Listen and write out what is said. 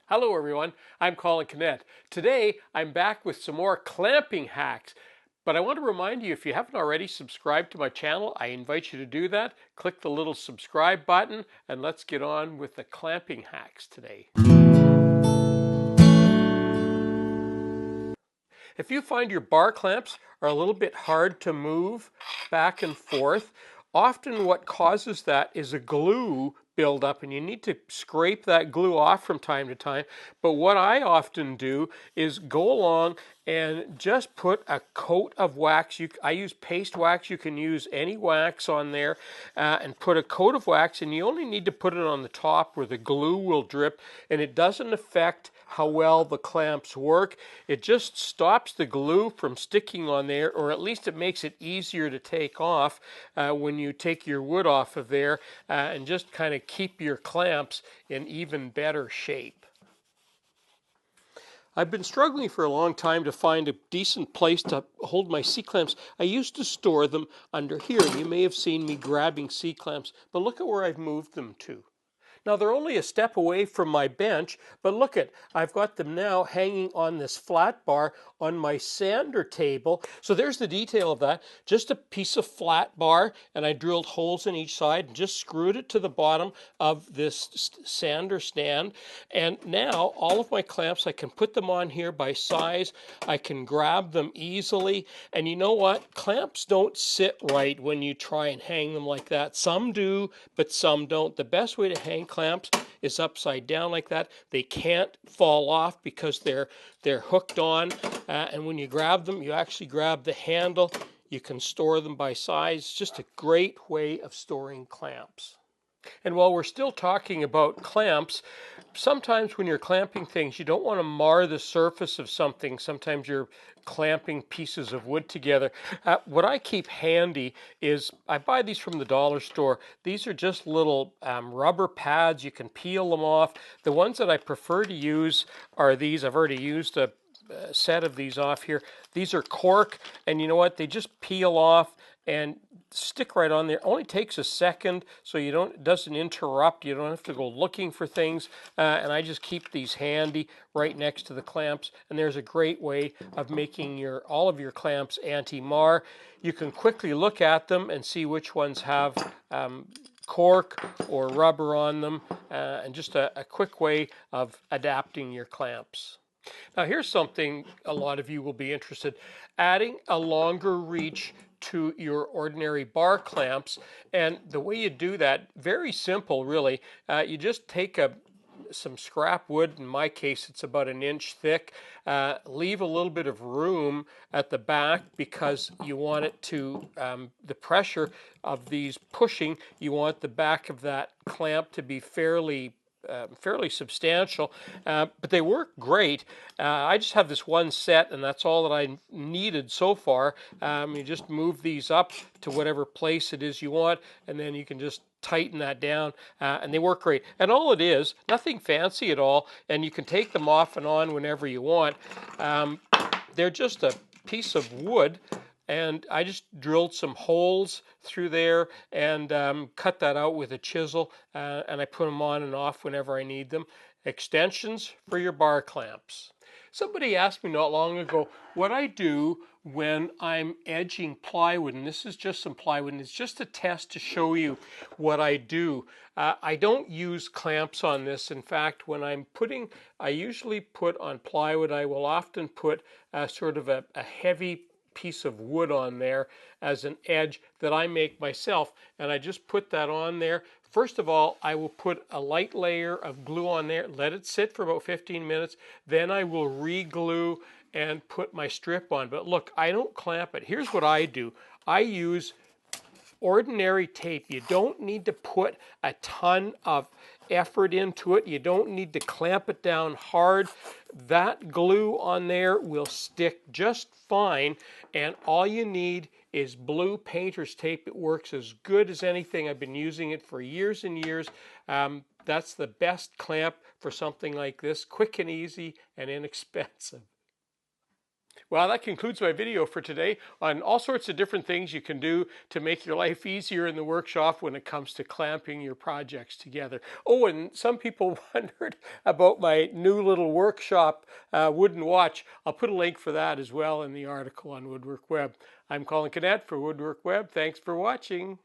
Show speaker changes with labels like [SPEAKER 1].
[SPEAKER 1] Hello everyone, I'm Colin Kinnett. Today I'm back with some more clamping hacks. But I want to remind you, if you haven't already subscribed to my channel, I invite you to do that. Click the little subscribe button and let's get on with the clamping hacks today. If you find your bar clamps are a little bit hard to move back and forth, often what causes that is a glue buildup, and you need to scrape that glue off from time to time. But what I often do is go along and just put a coat of wax. I use paste wax. You can use any wax on there, and put a coat of wax, and you only need to put it on the top where the glue will drip, and it doesn't affect how well the clamps work. It just stops the glue from sticking on there, or at least it makes it easier to take off when you take your wood off of there, and just kind of keep your clamps in even better shape. I've been struggling for a long time to find a decent place to hold my C-clamps. I used to store them under here. You may have seen me grabbing C-clamps, but look at where I've moved them to. Now they're only a step away from my bench, but look at, I've got them now hanging on this flat bar on my sander table. So there's the detail of that. Just a piece of flat bar, and I drilled holes in each side and just screwed it to the bottom of this sander stand. And now all of my clamps, I can put them on here by size. I can grab them easily. And you know what? Clamps don't sit right when you try and hang them like that. Some do, but some don't. The best way to hang clamps is upside down like that. They can't fall off because they're hooked on, and when you grab them, you actually grab the handle. You can store them by size. Just a great way of storing clamps. And while we're still talking about clamps, sometimes when you're clamping things, you don't want to mar the surface of something. Sometimes you're clamping pieces of wood together. What I keep handy is, I buy these from the dollar store. These are just little rubber pads. You can peel them off. The ones that I prefer to use are these. I've already used a set of these off here. These are cork, and you know what? They just peel off and stick right on there. It only takes a second, so it doesn't interrupt. You don't have to go looking for things. And I just keep these handy right next to the clamps. And there's a great way of making all of your clamps anti-mar. You can quickly look at them and see which ones have cork or rubber on them, and just a quick way of adapting your clamps. Now here's something a lot of you will be interested. Adding a longer reach to your ordinary bar clamps. And the way you do that, very simple really. You just take some scrap wood. In my case, it's about an inch thick. Leave a little bit of room at the back because you want it to, the pressure of these pushing, you want the back of that clamp to be fairly substantial, but they work great. I just have this one set, and that's all that I needed so far. You just move these up to whatever place it is you want, and then you can just tighten that down, and they work great. And all it is, nothing fancy at all, and you can take them off and on whenever you want. They're just a piece of wood, and I just drilled some holes through there and cut that out with a chisel, and I put them on and off whenever I need them. Extensions for your bar clamps. Somebody asked me not long ago what I do when I'm edging plywood, and this is just some plywood, and it's just a test to show you what I do. I don't use clamps on this. In fact, when I usually put on plywood, I will often put sort of a heavy piece of wood on there as an edge that I make myself, and I just put that on there. First of all, I will put a light layer of glue on there, let it sit for about 15 minutes, then I will re-glue and put my strip on. But look, I don't clamp it. Here's what I do. I use ordinary tape. You don't need to put a ton of effort into it. You don't need to clamp it down hard. That glue on there will stick just fine, and all you need is blue painter's tape. It works as good as anything. I've been using it for years and years. That's the best clamp for something like this, quick and easy and inexpensive. Well, that concludes my video for today on all sorts of different things you can do to make your life easier in the workshop when it comes to clamping your projects together. Oh, and some people wondered about my new little workshop wooden watch. I'll put a link for that as well in the article on Woodwork Web. I'm Colin Cadet for Woodwork Web. Thanks for watching.